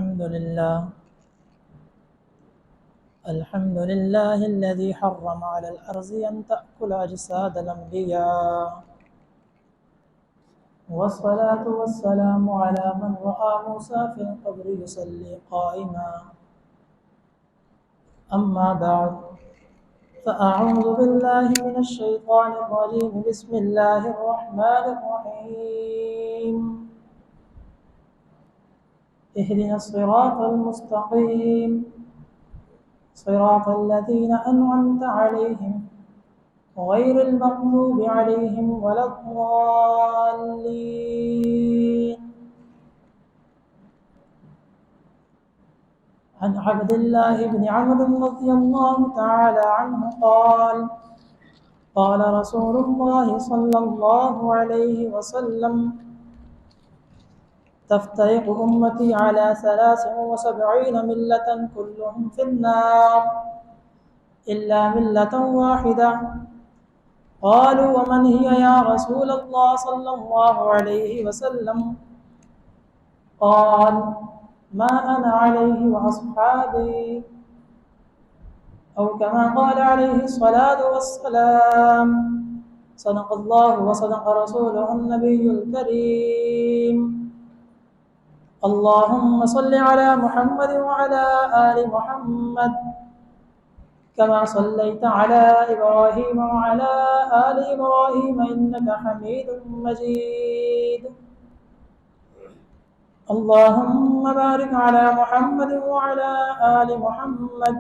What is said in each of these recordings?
الحمد لله الذي حرم على الأرض أن تأكل أجساد الأنبياء، والصلاة والسلام على من رأى موسى في القبر يصلي قائما. أما بعد، فأعوذ بالله من الشيطان الرجيم. بسم الله الرحمن الرحيم. اهدنا الصراط المستقيم، صراط الذين أنعمت عليهم غير المغضوب عليهم ولا الضالين. عن عبد الله بن عمرو رضي الله تعالى عنه قال: قال رسول الله صلى الله عليه وسلم: تفترق أمتي على 73 ملة كلهم في النار إلا ملة واحدة. قالوا: ومن هي يا رسول الله صلى الله عليه وسلم؟ قال: ما أنا عليه وأصحابي، أو كما قال عليه الصلاة والسلام. صدق الله وصدق رسوله النبي الكريم. اللهم صل على محمد وعلى آل محمد كما صليت على إبراهيم وعلى آل إبراهيم إنك حميد مجيد. اللهم بارك على محمد وعلى آل محمد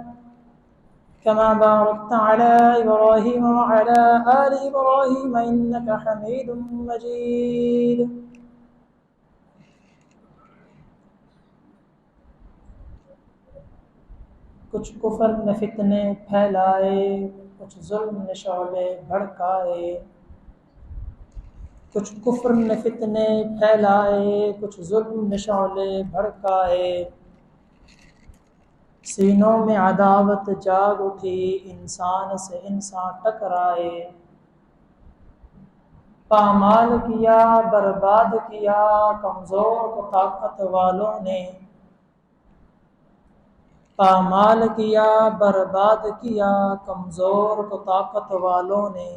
كما باركت على إبراهيم وعلى آل إبراهيم إنك حميد مجيد. کچھ کفر نے فتنے پھیلائے، کچھ ظلم نے شعلے بھڑکائے. کچھ کفر نے فتنے پھیلائے، کچھ ظلم نے شعلے بھڑکائے. سینوں میں عداوت جاگ اٹھی، انسان سے انسان ٹکرائے. پامال کیا، برباد کیا کمزور کو طاقت والوں نے. پامال کیا، برباد کیا کمزور کو طاقت والوں نے.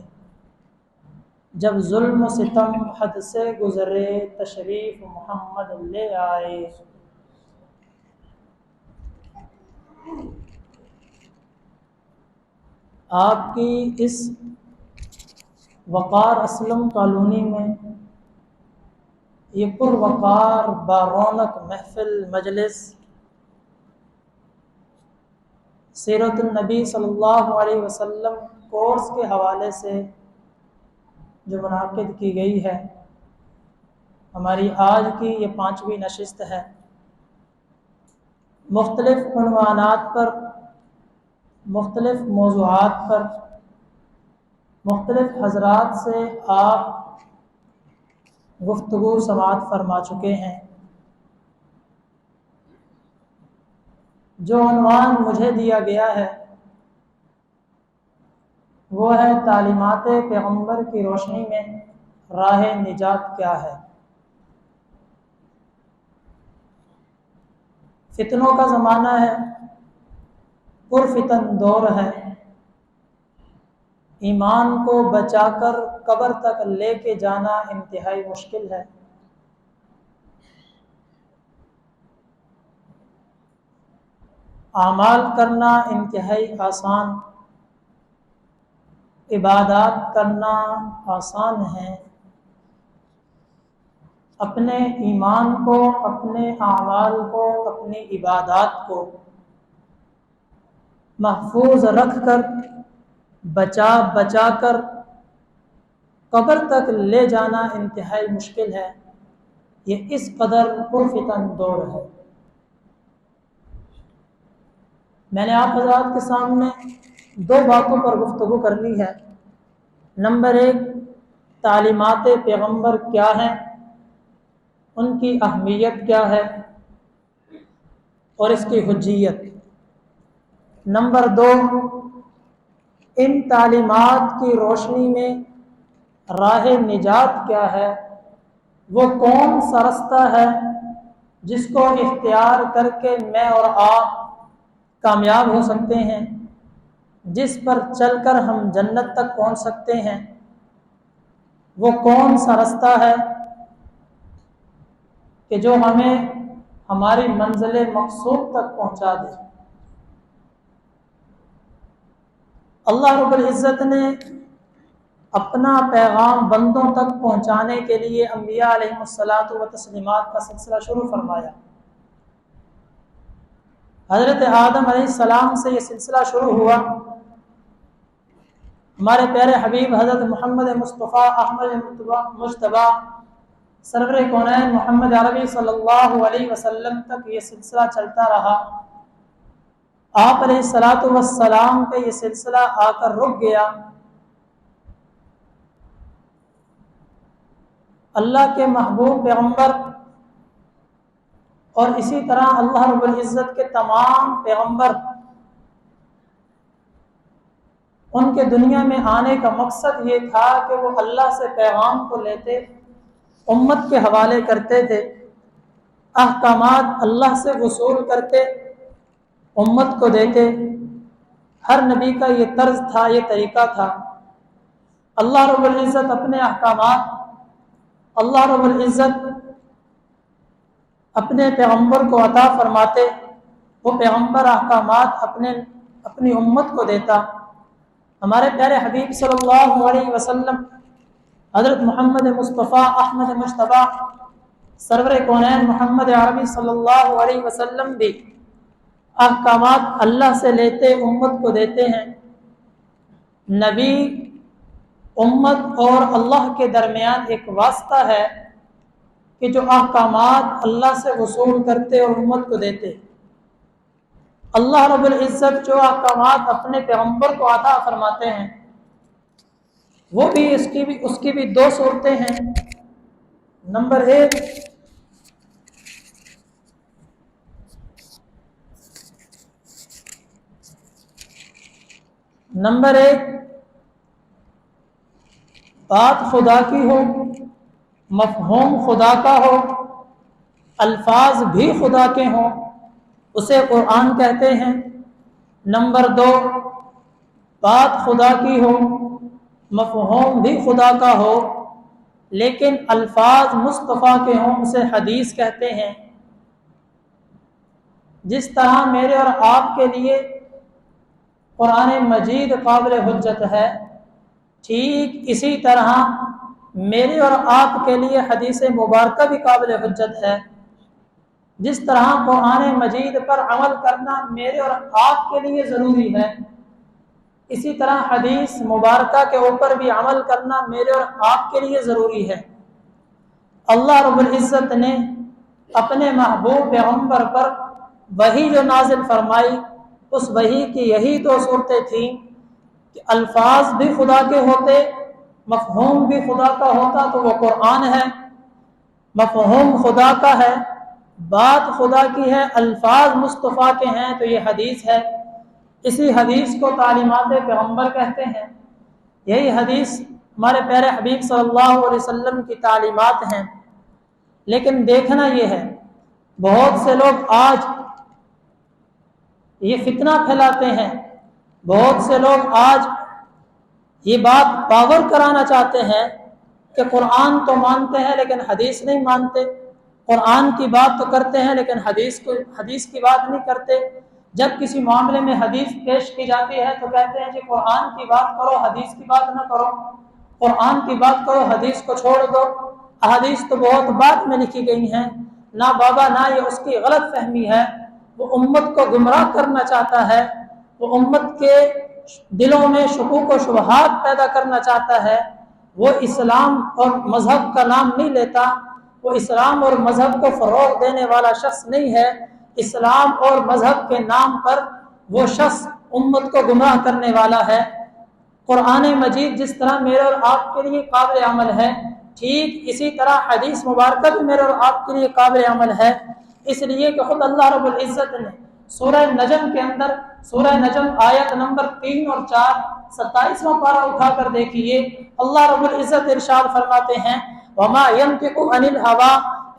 جب ظلم و ستم حد سے گزرے، تشریف محمد لے آئے. آپ کی اس وقار اسلم کالونی میں یہ پروقار بارونق محفل مجلس سیرت النبی صلی اللہ علیہ وسلم کورس کے حوالے سے جو منعقد کی گئی ہے، ہماری آج کی یہ 5ویں نشست ہے. مختلف عنوانات پر، مختلف موضوعات پر مختلف حضرات سے آپ گفتگو سماعت فرما چکے ہیں. جو عنوان مجھے دیا گیا ہے وہ ہے تعلیمات پیغمبر کی روشنی میں راہ نجات کیا ہے. فتنوں کا زمانہ ہے، پرفتن دور ہے. ایمان کو بچا کر قبر تک لے کے جانا انتہائی مشکل ہے. اعمال کرنا انتہائی آسان، عبادات کرنا آسان ہے. اپنے ایمان کو، اپنے اعمال کو، اپنی عبادات کو محفوظ رکھ کر، بچا کر قبر تک لے جانا انتہائی مشکل ہے. یہ اس قدر پرفتن دور ہے. میں نے آپ حضرات کے سامنے 2 باتوں پر گفتگو کرنی ہے. نمبر 1، تعلیمات پیغمبر کیا ہیں، ان کی اہمیت کیا ہے اور اس کی حجیت. نمبر 2، ان تعلیمات کی روشنی میں راہ نجات کیا ہے، وہ کون سا رستہ ہے جس کو اختیار کر کے میں اور آپ کامیاب ہو سکتے ہیں، جس پر چل کر ہم جنت تک پہنچ سکتے ہیں، وہ کون سا رستہ ہے کہ جو ہمیں ہماری منزل مقصود تک پہنچا دے؟ اللہ رب العزت نے اپنا پیغام بندوں تک پہنچانے کے لیے انبیاء علیہ الصلاۃ و تسلیمات کا سلسلہ شروع فرمایا۔ حضرت آدم علیہ السلام سے یہ سلسلہ شروع ہوا۔ ہمارے پیارے حبیب حضرت محمد مصطفیٰ احمد مجتبیٰ سرور کونین محمد عربی صلی اللہ علیہ وسلم تک یہ سلسلہ چلتا رہا۔ آپ علیہ الصلاۃ والسلام پہ یہ سلسلہ آ کر رک گیا۔ اللہ کے محبوب پیغمبر اور اسی طرح اللہ رب العزت کے تمام پیغمبر، ان کے دنیا میں آنے کا مقصد یہ تھا کہ وہ اللہ سے پیغام کو لیتے، امت کے حوالے کرتے تھے، احکامات اللہ سے وصول کرتے، امت کو دیتے۔ ہر نبی کا یہ طرز تھا، یہ طریقہ تھا۔ اللہ رب العزت اپنے احکامات، اللہ رب العزت اپنے پیغمبر کو عطا فرماتے، وہ پیغمبر احکامات اپنی امت کو دیتا۔ ہمارے پیارے حبیب صلی اللہ علیہ وسلم حضرت محمد مصطفیٰ احمد مجتبیٰ سرور کونین محمد عربی صلی اللہ علیہ وسلم بھی احکامات اللہ سے لیتے، امت کو دیتے ہیں۔ نبی امت اور اللہ کے درمیان ایک واسطہ ہے کہ جو احکامات اللہ سے وصول کرتے اور امت کو دیتے۔ اللہ رب العزت جو احکامات اپنے پیغمبر کو عطا فرماتے ہیں، وہ بھی اس کی بھی دو صورتیں ہیں۔ نمبر ایک، بات خدا کی ہو، مفہوم خدا کا ہو، الفاظ بھی خدا کے ہوں، اسے قرآن کہتے ہیں۔ نمبر دو، بات خدا کی ہو، مفہوم بھی خدا کا ہو، لیکن الفاظ مصطفیٰ کے ہوں، اسے حدیث کہتے ہیں۔ جس طرح میرے اور آپ کے لیے قرآن مجید قابل حجت ہے، ٹھیک اسی طرح میرے اور آپ کے لیے حدیث مبارکہ بھی قابل حجت ہے۔ جس طرح قرآن مجید پر عمل کرنا میرے اور آپ کے لیے ضروری ہے، اسی طرح حدیث مبارکہ کے اوپر بھی عمل کرنا میرے اور آپ کے لیے ضروری ہے۔ اللہ رب العزت نے اپنے محبوب پیغمبر پر وحی جو نازل فرمائی، اس وحی کی یہی دو صورتیں تھیں کہ الفاظ بھی خدا کے ہوتے، مفہوم بھی خدا کا ہوتا تو وہ قرآن ہے، مفہوم خدا کا ہے، بات خدا کی ہے، الفاظ مصطفیٰ کے ہیں تو یہ حدیث ہے۔ اسی حدیث کو تعلیمات پیغمبر کہتے ہیں۔ یہی حدیث ہمارے پیارے حبیب صلی اللہ علیہ وسلم کی تعلیمات ہیں۔ لیکن دیکھنا یہ ہے، بہت سے لوگ آج یہ فتنہ پھیلاتے ہیں، بہت سے لوگ آج یہ بات باور کرانا چاہتے ہیں کہ قرآن تو مانتے ہیں لیکن حدیث نہیں مانتے، قرآن کی بات تو کرتے ہیں لیکن حدیث کی بات نہیں کرتے۔ جب کسی معاملے میں حدیث پیش کی جاتی ہے تو کہتے ہیں جی قرآن کی بات کرو، حدیث کی بات نہ کرو، قرآن کی بات کرو، حدیث کو چھوڑ دو، احادیث تو بہت بعد میں لکھی گئی ہیں۔ نہ بابا، نہ یہ اس کی غلط فہمی ہے، وہ امت کو گمراہ کرنا چاہتا ہے، وہ امت کے دلوں میں شکوک و شبہات پیدا کرنا چاہتا ہے۔ وہ اسلام اور مذہب کا نام نہیں لیتا، وہ اسلام اور مذہب کو فروغ دینے والا شخص نہیں ہے۔ اسلام اور مذہب کے نام پر وہ شخص امت کو گمراہ کرنے والا ہے۔ قرآن مجید جس طرح میرے اور آپ کے لیے قابل عمل ہے، ٹھیک اسی طرح حدیث مبارکہ بھی میرے اور آپ کے لیے قابل عمل ہے، اس لیے کہ خود اللہ رب العزت نے سورہ نجم کے اندر، سورہ نجم آیت نمبر 3 اور 4، 27واں پارہ اٹھا کر دیکھیے، اللہ رب العزت ارشاد فرماتے ہیں وَمَا يَنْطِقُ عَنِ الْهَوَىٰ،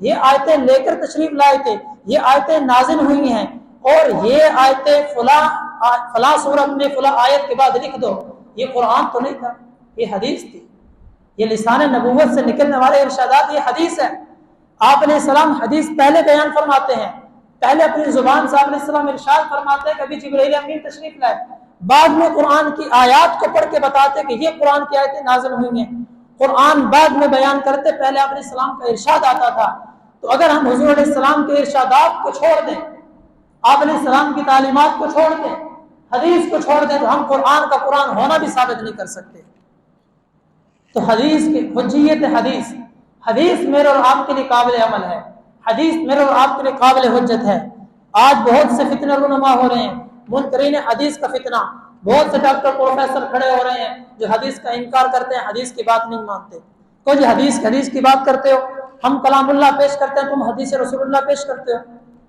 یہ آیتیں لے کر تشریف لائے تھے، یہ آیتیں نازل ہوئی ہیں، اور یہ آیتیں فلاں سورت میں فلاں آیت کے بعد لکھ دو، یہ قرآن تو نہیں تھا، یہ حدیث تھی، یہ لسان نبوت سے نکلنے والے ارشادات، یہ حدیث ہے۔ آپ علیہ السلام حدیث پہلے بیان فرماتے ہیں، پہلے اپنی زبان سے آپ علیہ السلام ارشاد فرماتے ہیں کہ ابھی جبرائیل امین تشریف لائے، بعد میں قرآن کی آیات کو پڑھ کے بتاتے کہ یہ قرآن کی آیتیں نازل ہوئی ہیں، قرآن بعد میں بیان کرتے، پہلے آپ علیہ السلام کا ارشاد آتا تھا۔ تو اگر ہم حضور علیہ السلام کے ارشادات کو چھوڑ دیں، آپ علیہ السلام کی تعلیمات کو چھوڑ دیں، حدیث کو چھوڑ دیں، تو ہم قرآن کا قرآن ہونا بھی ثابت نہیں کر سکتے۔ تو حدیث کی حجیت حدیث میرے اور آپ کے لیے قابل عمل ہے، حدیث میرے اور آپ کے لیے قابل حجت ہے۔ آج بہت سے فتنے رونما ہو رہے ہیں، منکرین حدیث کا فتنہ، بہت سے ڈاکٹر پروفیسر کھڑے ہو رہے ہیں جو حدیث کا انکار کرتے ہیں، حدیث کی بات نہیں مانتے۔ کوئی حدیث کی بات کرتے ہو، ہم کلام اللہ پیش کرتے ہیں، تم حدیث رسول اللہ پیش کرتے ہو۔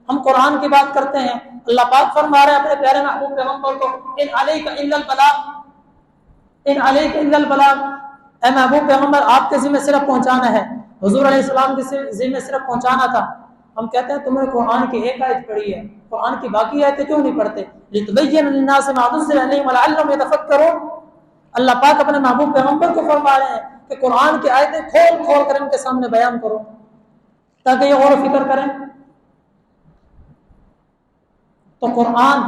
ہم قرآن کی بات کرتے ہیں، اللہ پاک فرما رہے ہیں اپنے پیارے محبوب پیغمبر کو، ان علیک الا البلاغ، ان علیک الا البلاغ، اے محبوب پیغمبر آپ کے ذمہ صرف پہنچانا ہے، حضور علیہ السلام کے ذمہ صرف پہنچانا تھا۔ ہم کہتے ہیں تم نے قرآن کی ایک آیت پڑھی ہے، قرآن کی باقی آیتیں کیوں نہیں پڑھتے؟ لِتُبَيِّنَ لِلنَّاسِ مَا نُزِّلَ إِلَيْهِمْ وَلَعَلَّهُمْ يَتَفَكَّرُونَ۔ اللہ پاک اپنے محبوب پیغمبر کو فرما رہے ہیں کہ قرآن کی آیتیں کھول کھول کر ان کے سامنے بیان کرو تاکہ یہ غور و فکر کریں۔ تو قرآن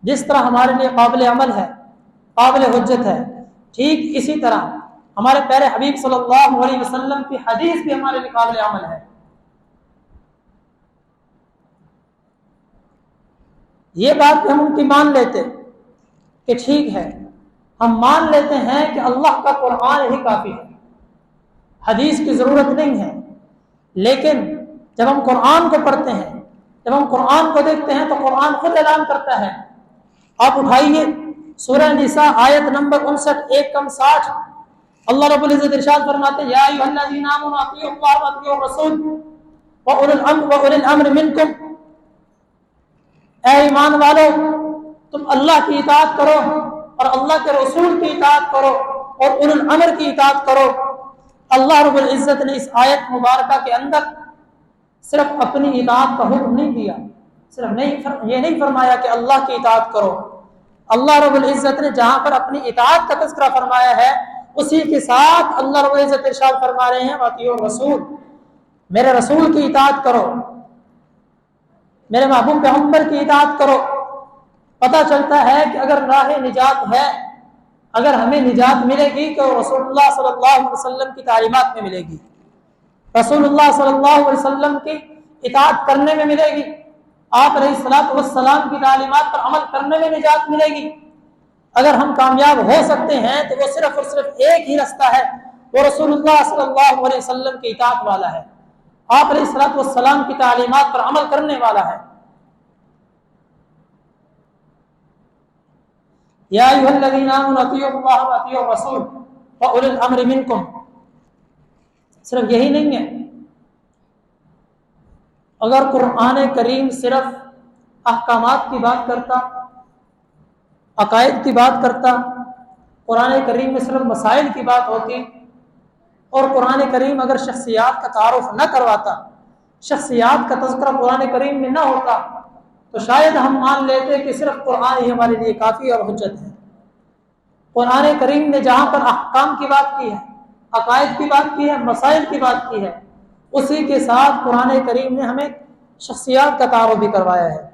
جس طرح ہمارے لیے قابل عمل ہے، قابل حجت ہے، ٹھیک اسی طرح ہمارے پیارے حبیب صلی اللہ علیہ وسلم کی حدیث بھی ہمارے لیے قابل عمل ہے۔ یہ بات ہم ان کی مان لیتے کہ ٹھیک ہے، ہم مان لیتے ہیں کہ اللہ کا قرآن ہی کافی ہے، حدیث کی ضرورت نہیں ہے، لیکن جب ہم قرآن کو پڑھتے ہیں، جب ہم قرآن کو دیکھتے ہیں تو قرآن خود اعلان کرتا ہے۔ آپ اٹھائیے سورہ نساء آیت نمبر 59 1 کم 60، اللہ رب العزت ارشاد فرماتے ہیں یا ایھا الذین آمنوا اطیعوا اللہ واطیعوا الرسول واولی الامر منکم، اے ایمان والو تم اللہ کی اطاعت کرو اور اللہ کے رسول کی اطاعت کرو اور اولو الامر کی اطاعت کرو۔ اللہ رب العزت نے اس آیت مبارکہ کے اندر صرف اپنی اطاعت کا حکم نہیں دیا، صرف یہ نہیں فرمایا کہ اللہ کی اطاعت کرو، اللہ رب العزت نے جہاں پر اپنی اطاعت کا تذکرہ فرمایا ہے اسی کے ساتھ اللہ رب العزت ارشاد فرما رہے ہیں واطیعوا الرسول، میرے رسول کی اطاعت کرو، میرے محبوب پیغمبر کی اطاعت کرو۔ پتہ چلتا ہے کہ اگر راہ نجات ہے، اگر ہمیں نجات ملے گی تو رسول اللہ صلی اللہ علیہ وسلم کی تعلیمات میں ملے گی، رسول اللہ صلی اللہ علیہ وسلم کی اطاعت کرنے میں ملے گی، آپ علیہ الصلوۃ والسلام کی تعلیمات پر عمل کرنے میں نجات ملے گی۔ اگر ہم کامیاب ہو سکتے ہیں تو وہ صرف اور صرف ایک ہی رستہ ہے، وہ رسول اللہ صلی اللہ علیہ وسلم کی اطاعت والا ہے، آپ علیہ الصلوۃ والسلام کی تعلیمات پر عمل کرنے والا ہے۔ یا ایھا الذین آمنوا اطیعوا اللہ واطیعوا الرسول واولی الامر منکم، صرف یہی نہیں ہے، اگر قرآن کریم صرف احکامات کی بات کرتا، عقائد کی بات کرتا، قرآن کریم میں صرف مسائل کی بات ہوتی، اور قرآن کریم اگر شخصیات کا تعارف نہ کرواتا، شخصیات کا تذکرہ قرآن کریم میں نہ ہوتا، تو شاید ہم مان لیتے کہ صرف قرآن ہی ہمارے لیے کافی اور حجت ہے۔ قرآن کریم نے جہاں پر احکام کی بات کی ہے، عقائد کی بات کی ہے، مسائل کی بات کی ہے، اسی کے ساتھ قرآن کریم نے ہمیں شخصیات کا تعارف بھی کروایا ہے۔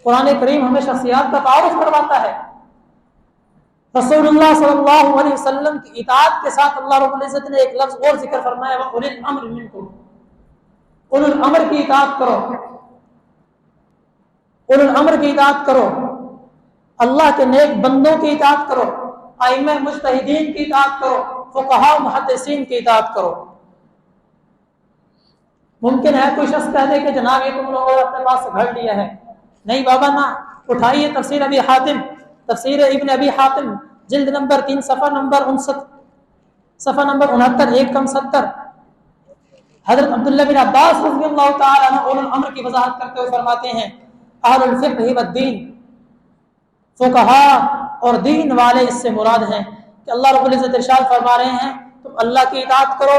قرآن کریم ہمیں شخصیات کا تعارف کرواتا ہے۔ رسول اللہ صلی اللہ علیہ وسلم کی اطاعت کے ساتھ اللہ رب العزت نے ایک لفظ اور ذکر فرمایا وَأُولِي الْأَمْرِ مِنْكُمْ، اولو الامر کی اطاعت کرو، اولو الامر کی اطاعت کرو، اللہ کے نیک بندوں کی اطاعت کرو، ائمہ مجتہدین کی اطاعت کرو، فقہاء محدثین کی اطاعت کرو۔ ممکن ہے کوئی شخص کہہ دے کہ جناب یہ تم لوگوں نے اپنے پاس سے گھڑ لیا ہے، نہیں بابا نہ، اٹھائیے تفسیر ابی حاتم، تفسیر ابن ابی حاتم جلد نمبر 3 صفحہ نمبر 69 1 کم 70، حضرت عبداللہ بن عباس رضی اللہ تعالی عنہ اولو الامر کی وضاحت کرتے ہوئے فرماتے ہیں اہل الفقہ والدین، فقہاء اور دین والے اس سے مراد ہیں کہ اللہ رب العزت ارشاد فرما رہے ہیں تم اللہ کی اطاعت کرو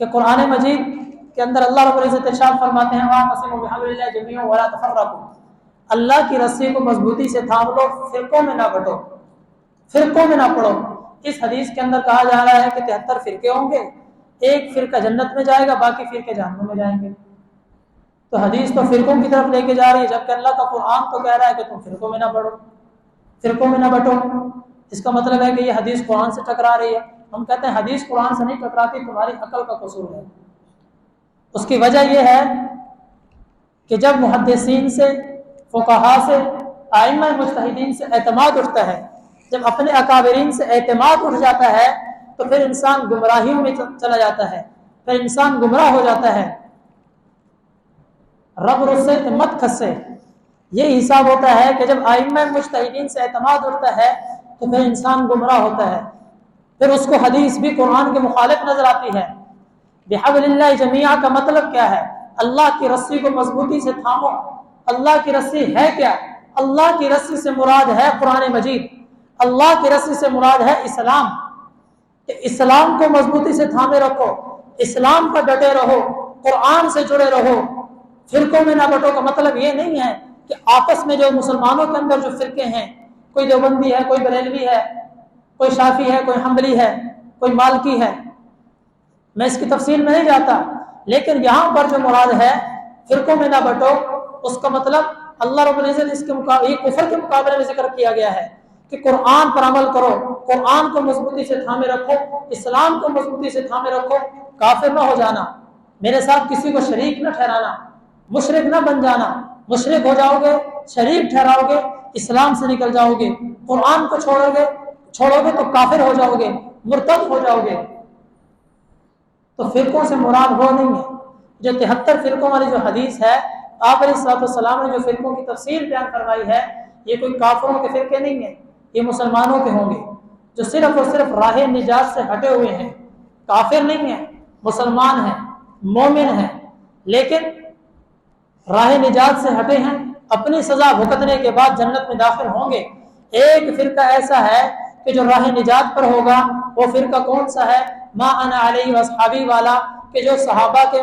کہ قرآن مجید کے اندر اللہ رب العزت ارشاد فرماتے ہیں وَاعْتَصِمُوا بِحَبْلِ اللَّهِ جَمِيعًا وَلَا تَفَرَّقُوا، اللہ کی رسی کو مضبوطی سے تھام لو، فرقوں میں نہ بٹو، فرقوں میں نہ پڑو۔ اس حدیث کے اندر کہا جا رہا ہے کہ 73 فرقے ہوں گے، ایک فرقہ جنت میں جائے گا، باقی فرقے جہنم میں جائیں گے۔ تو حدیث تو فرقوں کی طرف لے کے جا رہی ہے، جبکہ اللہ کا قرآن تو کہہ رہا ہے کہ تم فرقوں میں نہ پڑو، فرقوں میں نہ بٹو۔ اس کا مطلب ہے کہ یہ حدیث قرآن سے ٹکرا رہی ہے۔ ہم کہتے ہیں حدیث قرآن سے نہیں ٹکراتی، تمہاری عقل کا قصور ہے۔ اس کی وجہ یہ ہے کہ جب محدثین سے، فقہا سے، ائمہ مجتہدین سے اعتماد اٹھتا ہے، جب اپنے اکابرین سے اعتماد اٹھ جاتا ہے تو پھر انسان گمراہیوں میں چلا جاتا ہے، پھر انسان گمراہ ہو جاتا ہے۔ رب رسے مت کھسے، یہ حساب ہوتا ہے کہ جب ائمہ مجتہدین سے اعتماد اٹھتا ہے تو پھر انسان گمراہ ہوتا ہے، پھر اس کو حدیث بھی قرآن کے مخالف نظر آتی ہے۔ بحبل اللہ جمیعا کا مطلب کیا ہے؟ اللہ کی رسی کو مضبوطی سے تھامو۔ اللہ کی رسی ہے کیا؟ اللہ کی رسی سے مراد ہے قرآن مجید، اللہ کی رسی سے مراد ہے اسلام، کہ اسلام کو مضبوطی سے تھامے رکھو، اسلام پر ڈٹے رہو، قرآن سے جڑے رہو، فرقوں میں نہ بٹو۔ کا مطلب یہ نہیں ہے کہ آپس میں جو مسلمانوں کے اندر جو فرقے ہیں، کوئی دیوبندی ہے، کوئی بریلوی ہے، کوئی شافعی ہے، کوئی حنبلی ہے، کوئی مالکی ہے، میں اس کی تفصیل میں نہیں جاتا، لیکن یہاں پر جو مراد ہے فرقوں میں نہ بٹو، اس کا مطلب اللہ رب العزت اس کے مقابلے، کفر کے مقابلے میں ذکر کیا گیا ہے کہ قرآن پر عمل کرو، قرآن کو مضبوطی سے تھامے رکھو، اسلام کو مضبوطی سے تھامے رکھو، کافر نہ ہو جانا، میرے ساتھ کسی کو شریک نہ ٹھہرانا، مشرک نہ بن جانا۔ مشرک ہو جاؤ گے، شریک ٹھہراؤ گے، اسلام سے نکل جاؤ گے، قرآن کو چھوڑو گے تو کافر ہو جاؤ گے، مرتد ہو جاؤ گے۔ تو فرقوں سے مراد وہ نہیں ہے جو 73 فرقوں والی جو حدیث ہے، آپ علیہ الصلوۃ والسلام نے جو فرقوں کی تفصیل بیان فرمائی ہے، یہ کوئی کافروں کے فرقے نہیں ہیں، یہ مسلمانوں کے ہوں گے جو صرف اور صرف راہ نجات سے ہٹے ہوئے ہیں، کافر نہیں ہیں، مسلمان ہیں، مومن ہیں، لیکن راہ نجات سے ہٹے ہیں، اپنی سزا بھگتنے کے بعد جنت میں داخل ہوں گے۔ ایک فرقہ ایسا ہے کہ جو راہ نجات پر ہوگا، وہ فرقہ کون سا ہے؟ ما انا علیہ واصحابی والا، کہ جو صحابہ کے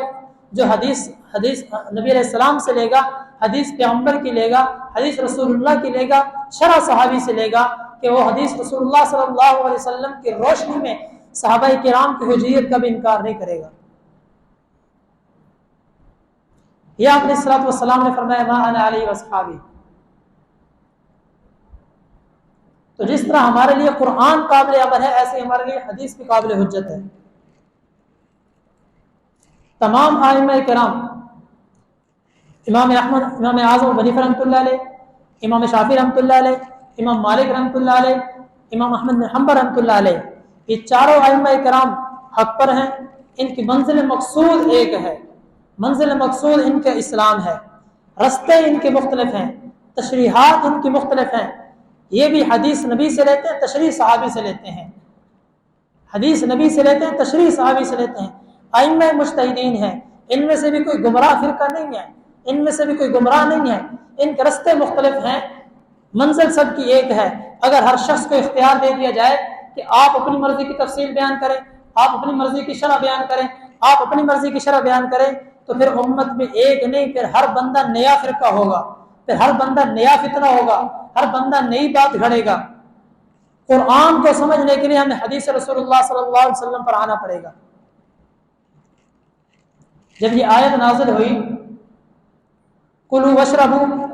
جو حدیث نبی علیہ السلام سے لے گا، حدیث پیغمبر کی لے گا، حدیث رسول اللہ کی لے گا، شرع صحابی سے لے گا، کہ وہ حدیث رسول اللہ صلی اللہ علیہ وسلم کی روشنی میں صحابہ کرام کی حجیت کا بھی انکار نہیں کرے گا۔ یہ آپ علیہ الصلوۃ والسلام نے فرمایا ما انا علیہ واصحابی۔ تو جس طرح ہمارے لیے قرآن قابل عمل ہے، ایسے ہمارے لیے حدیث بھی قابل حجت ہے۔ تمام ائمہ کرام، امام احمد، امام اعظم ابو حنیفہ رحمۃ اللہ علیہ، امام شافعی رحمۃ اللہ علیہ، امام مالک رحمۃ اللہ علیہ، امام احمد بن حنبل رحمۃ اللہ علیہ، یہ چاروں ائمہ کرام حق پر ہیں۔ ان کی منزل مقصود ایک ہے، منزل مقصود ان کے اسلام ہے، رستے ان کے مختلف ہیں، تشریحات ان کی مختلف ہیں۔ یہ بھی حدیث نبی سے لیتے ہیں، تشریح صحابی سے لیتے ہیں، حدیث نبی سے لیتے ہیں، تشریح صحابی سے لیتے ہیں۔ ائمہ مجتہدین ہیں، ان میں سے بھی کوئی گمراہ فرقہ نہیں ہے، ان میں سے بھی کوئی گمراہ نہیں ہے، ان کے رستے مختلف ہیں، منزل سب کی ایک ہے۔ اگر ہر شخص کو اختیار دے دیا جائے کہ آپ اپنی مرضی کی تفصیل بیان کریں، آپ اپنی مرضی کی شرح بیان کریں، آپ اپنی مرضی کی شرح بیان کریں، تو پھر امت میں ایک نہیں، پھر ہر بندہ نیا فرقہ ہوگا، پھر ہر بندہ نیا فتنہ ہوگا، ہر بندہ نئی بات گھڑے گا۔ قرآن کو سمجھنے کے لیے ہمیں حدیث رسول اللہ صلی اللہ علیہ وسلم پر آنا پڑے گا۔ جب یہ آیت نازل ہوئی کلوا واشربوا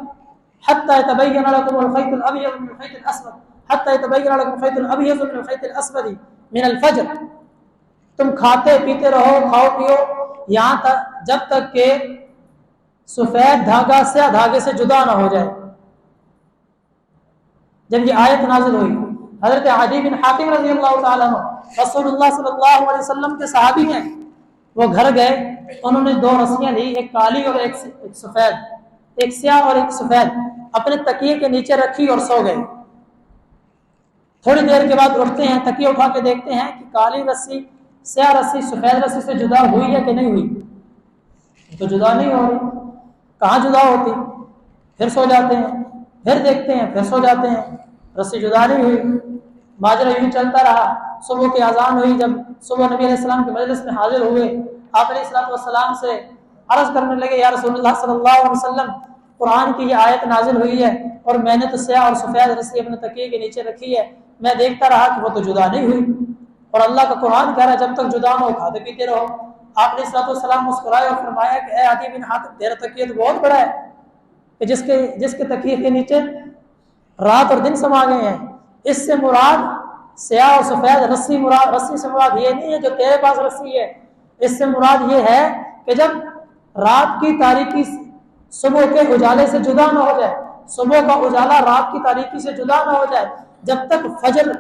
حتى يتبين لكم الخيط الابيض من الخيط الاسود حتى يتبين لكم الخيط الابيض من الخيط الاسود من الفجر، تم کھاتے پیتے رہو، کھاؤ پیو یہاں تک جب تک کہ سفید دھاگا سیاہ دھاگے سے جدا نہ ہو جائے۔ جب یہ آیت نازل ہوئی، حضرت عدی بن حاتم رضی اللہ تعالیٰ عنہ رسول اللہ صلی اللہ علیہ وسلم کے صحابی ہیں، وہ گھر گئے، انہوں نے 2 رسیاں لی، ایک کالی اور ایک سفید، ایک سیاہ اور ایک سفید، اپنے تکیے کے نیچے رکھی اور سو گئے۔ تھوڑی دیر کے بعد اٹھتے ہیں، تکیے اٹھا کے دیکھتے ہیں کہ کالی رسی سیاہ رسی سفید رسی سے جدا ہوئی ہے کہ نہیں ہوئی، تو جدا نہیں ہو رہی، کہاں جدا ہوتی؟ پھر سو جاتے ہیں، پھر دیکھتے ہیں، پھر سو جاتے ہیں، رسی جدا نہیں ہوئی۔ ماجرا یوں چلتا رہا، صبح کی اذان ہوئی، جب صبح نبی علیہ السلام کے مجلس میں حاضر ہوئے، آپ علیہ السلام سے عرض کرنے لگے، یا رسول اللہ صلی اللہ علیہ وسلم، قرآن کی یہ آیت نازل ہوئی ہے اور میں نے تو سیاہ اور سفید رسی اپنے تکیے کے نیچے رکھی ہے، میں دیکھتا رہا کہ وہ تو جدا نہیں ہوئی، اور اللہ کا قرآن کہہ رہا ہے جب تک جدا نہ ہو کھاتے پیتے رہو۔ آپ علیہ السلام مسکرائے اور فرمایا کہ اے عدی بن حاتم، تیرا تکیہ تو بہت بڑا ہے کہ جس کے تکیے کے نیچے رات اور دن سما گئے ہیں۔ اس سے مراد سیاہ اور سفید رسی سے مراد یہ نہیں ہے جو تیرے پاس رسی ہے، اس سے مراد یہ ہے کہ جب رات کی تاریکی صبح کے اجالے سے جدا نہ ہو جائے، صبح کا اجالا رات کی تاریکی سے جدا نہ ہو جائے، جب تک فجر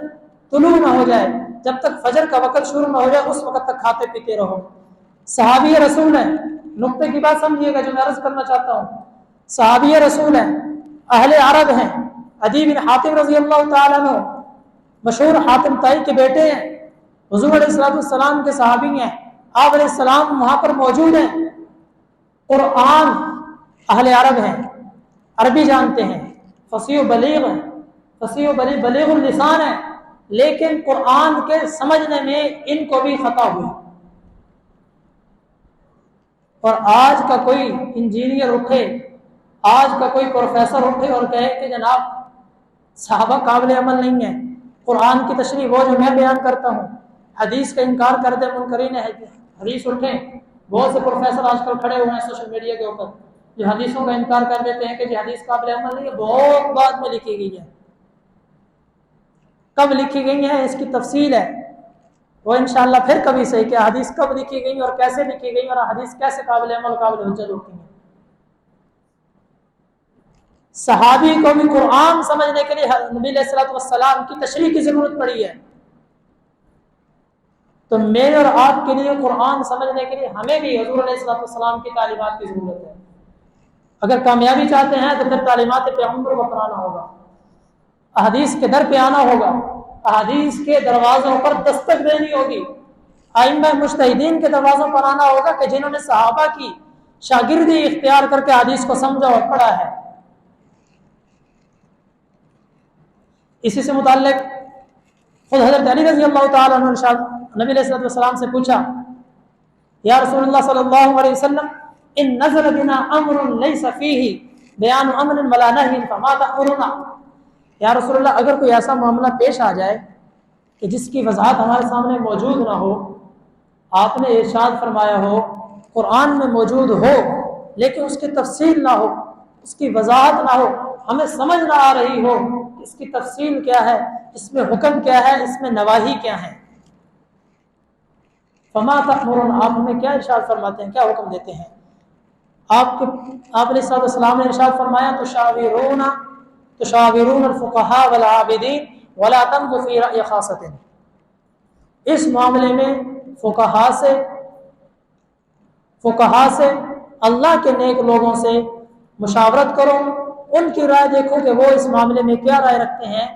طلوع نہ ہو جائے، جب تک فجر کا وقت شروع نہ ہو جائے، اس وقت تک کھاتے پیتے رہو۔ صحابی رسول ہیں، نقطے کی بات سمجھیے گا جو میں عرض کرنا چاہتا ہوں، صحابی رسول ہیں، اہل عرب ہیں، عدی بن حاتم رضی اللہ تعالیٰ عنہ مشہور حاتم طائی کے بیٹے ہیں، حضور علیہ السلام کے صحابی ہیں، آپ علیہ السلام وہاں پر موجود ہیں، قرآن اہل عرب ہیں، عربی جانتے ہیں، فصیح و بلیغ ہیں، فصیح و بلیغ اللسان ہیں، لیکن قرآن کے سمجھنے میں ان کو بھی خطا ہوئی۔ اور آج کا کوئی انجینئر اٹھے، آج کا کوئی پروفیسر اٹھے اور کہے کہ جناب صحابہ قابل عمل نہیں ہے، قرآن کی تشریح وہ جو میں بیان کرتا ہوں، حدیث کا انکار کر دے منکرین حدیث اٹھے، بہت سے پروفیسر آج کل کھڑے ہوئے ہیں سوشل میڈیا کے اوپر جو حدیثوں کا انکار کر دیتے ہیں کہ جی حدیث قابل عمل نہیں ہے، بہت بعد میں لکھی گئی ہے، کب لکھی گئی ہے اس کی تفصیل ہے، وہ انشاءاللہ پھر کبھی صحیح کہ حدیث کب لکھی گئی اور کیسے لکھی گئی اور حدیث کیسے قابل عمل قابل حجت ہوتی ہیں۔ صحابی کو بھی قرآن سمجھنے کے لیے نبی علیہ السلام کی تشریح کی ضرورت پڑی ہے، تو میرے اور آپ کے لیے قرآن سمجھنے کے لیے ہمیں بھی حضور علیہ السلام کی تعلیمات کی ضرورت ہے۔ اگر کامیابی چاہتے ہیں تو پھر تعلیمات پیغمبر کو اپنانا ہوگا، احادیث کے در پہ آنا ہوگا، احادیث کے دروازوں پر دستک دینی ہوگی، ائمہ مجتہدین کے دروازوں پر آنا ہوگا کہ جنہوں نے صحابہ کی شاگردی اختیار کر کے حدیث کو سمجھا اور پڑھا ہے۔ اسی سے متعلق خود حضرت علی رضی اللہ تعالیٰ عنہ نبی علیہ السلام سے پوچھا، یا رسول اللہ صلی اللہ علیہ وسلم، ان نزل بنا امر لیس فیہ بیان امر ولا نہی فما تأمرنا، یا رسول اللہ اگر کوئی ایسا معاملہ پیش آ جائے کہ جس کی وضاحت ہمارے سامنے موجود نہ ہو، آپ نے ارشاد فرمایا ہو، قرآن میں موجود ہو لیکن اس کی تفصیل نہ ہو، اس کی وضاحت نہ ہو، ہمیں سمجھ نہ آ رہی ہو کہ اس کی تفصیل کیا ہے، اس میں حکم کیا ہے، اس میں نواہی کیا ہے، فما تأمرون، آپ ہمیں کیا ارشاد فرماتے ہیں، کیا حکم دیتے ہیں؟ آپ علیہ السلام نے ارشاد فرمایا، تشاورون الفقهاء والعابدین ولا تمضوا فی رأی خاصۃ، اس معاملے میں فقہا سے اللہ کے نیک لوگوں سے مشاورت کرو، ان کی رائے دیکھو کہ وہ اس معاملے میں کیا رائے رکھتے ہیں،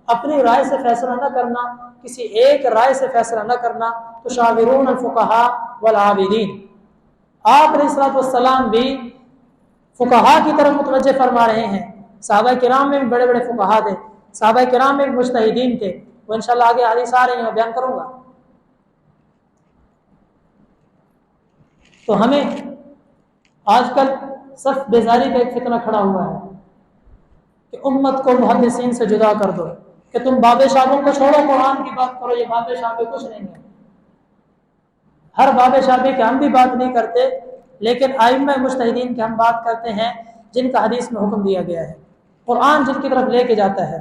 اپنی رائے سے فیصلہ نہ کرنا، کسی ایک رائے سے فیصلہ نہ کرنا، تشاورون الفقهاء والعابدین۔ آپ علیہ السلام بھی فقہا کی طرف متوجہ فرما رہے ہیں، صحابہ کرام میں بھی بڑے بڑے فقہا تھے، صحابہ کرام میں بھی مجتہدین تھے، وہ انشاءاللہ آگے حدیث آ رہی ہیں میں بیان کروں گا۔ تو ہمیں آج کل صف بیزاری کا ایک فتنہ کھڑا ہوا ہے کہ امت کو محدثین سے جدا کر دو، کہ تم باب شابوں کو چھوڑو، قرآن کی بات کرو، یہ باب شابے کچھ نہیں ہے۔ ہر باب شابے کی ہم بھی بات نہیں کرتے، لیکن ائمہ مجتہدین کی ہم بات کرتے ہیں جن کا حدیث میں حکم دیا گیا ہے، قرآن جن کی طرف لے کے جاتا ہے۔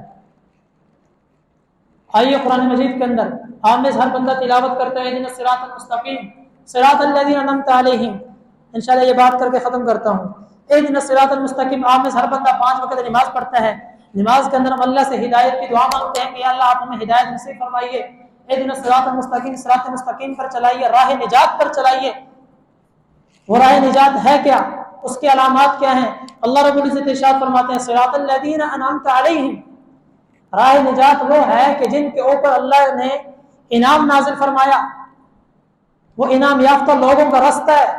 آئیے قرآن مجید کے اندر آمنے سے ہر بندہ تلاوت کرتا ہے، اہدنا الصراط المستقیم صراط الذین انعمت علیہم، انشاءاللہ یہ بات کر کے ختم کرتا ہوں، اہدنا الصراط المستقیم۔ آمنے سے ہر بندہ 5 وقت نماز پڑھتا ہے، نماز کے اندر ہم اللہ سے ہدایت کی دعا مانگتے ہیں کہ یا اللہ آپ ہمیں ہدایت نصیب فرمائیے، اہدنا الصراط المستقیم، صراط مستقیم پر چلائیے، راہ نجات پر چلائیے۔ وہ راہ نجات ہے کیا، اس کے علامات کیا ہیں؟ اللہ رب العزت ارشاد فرماتے ہیں صراط الذین انعمت علیہم، راہ نجات وہ ہے کہ جن کے اوپر اللہ نے انعام نازل فرمایا، وہ انعام یافتہ لوگوں کا رستہ ہے۔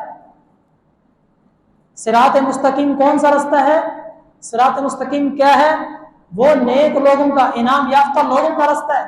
صراط مستقیم کون سا رستہ ہے؟ صراط مستقیم کیا ہے؟ وہ نیک لوگوں کا، انعام یافتہ لوگوں کا رستہ ہے۔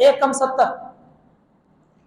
1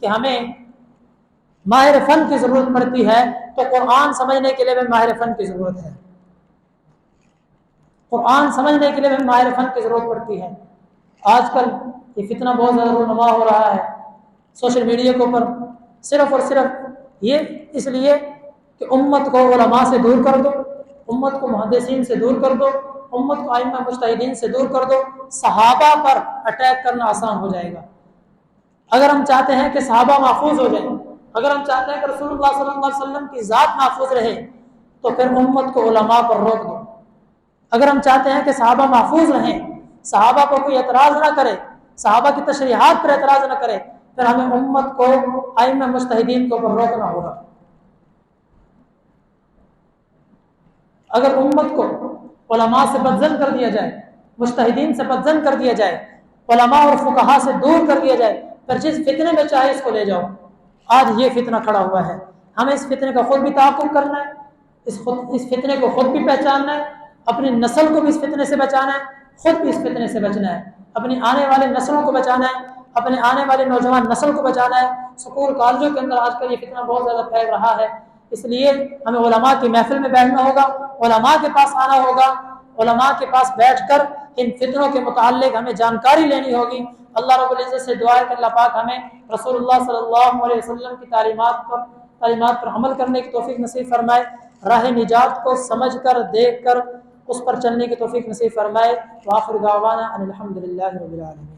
کہ ہمیں ماہر فن کی ضرورت پڑتی ہے، تو قرآن سمجھنے کے لیے بھی ماہر فن کی ضرورت ہے، قرآن سمجھنے کے لیے بھی ماہر فن کی ضرورت پڑتی ہے۔ آج کل یہ فتنہ بہت زیادہ رونما ہو رہا ہے سوشل میڈیا کے اوپر، صرف اور صرف یہ اس لیے کہ امت کو علماء سے دور کر دو، امت کو محدثین سے دور کر دو، امت کو ائمہ مجتہدین سے دور کر دو، صحابہ پر اٹیک کرنا آسان ہو جائے گا۔ اگر ہم چاہتے ہیں کہ صحابہ محفوظ ہو جائیں، اگر ہم چاہتے ہیں کہ رسول اللہ صلی اللہ علیہ وسلم کی ذات محفوظ رہے، تو پھر امت کو علماء پر روک دو۔ اگر ہم چاہتے ہیں کہ صحابہ محفوظ رہیں، صحابہ کو کوئی اعتراض نہ کرے، صحابہ کی تشریحات پر اعتراض نہ کرے، پھر ہمیں امت کو ائمہ مجتہدین کو پر روکنا ہوگا۔ اگر امت کو علماء سے بدظن کر دیا جائے، مجتہدین سے بدظن کر دیا جائے، علماء اور فقہاء سے دور کر دیا جائے، پھر جس فتنے میں چاہے اس کو لے جاؤ۔ آج یہ فتنہ کھڑا ہوا ہے، ہمیں اس فتنے کا خود بھی تعاقب کرنا ہے، اس فتنے کو خود بھی پہچاننا ہے، اپنی نسل کو بھی اس فتنے سے بچانا ہے، خود بھی اس فتنے سے بچنا ہے، اپنی آنے والے نسلوں کو بچانا ہے، اپنے آنے والے نوجوان نسل کو بچانا ہے۔ سکول کالجوں کے اندر آج کل یہ فتنہ بہت زیادہ پھیل رہا ہے، اس لیے ہمیں علماء کی محفل میں بیٹھنا ہوگا، علماء کے پاس آنا ہوگا، علماء کے پاس بیٹھ کر ان فتنوں کے متعلق ہمیں جانکاری لینی ہوگی۔ اللہ رب العزت سے دعا ہے کہ اللہ پاک ہمیں رسول اللہ صلی اللہ علیہ وسلم کی تعلیمات پر عمل کرنے کی توفیق نصیب فرمائے، راہ نجات کو سمجھ کر دیکھ کر اس پر چلنے کی توفیق نصیب فرمائے۔ وآخر دعوانا ان الحمد للہ رب العالمین۔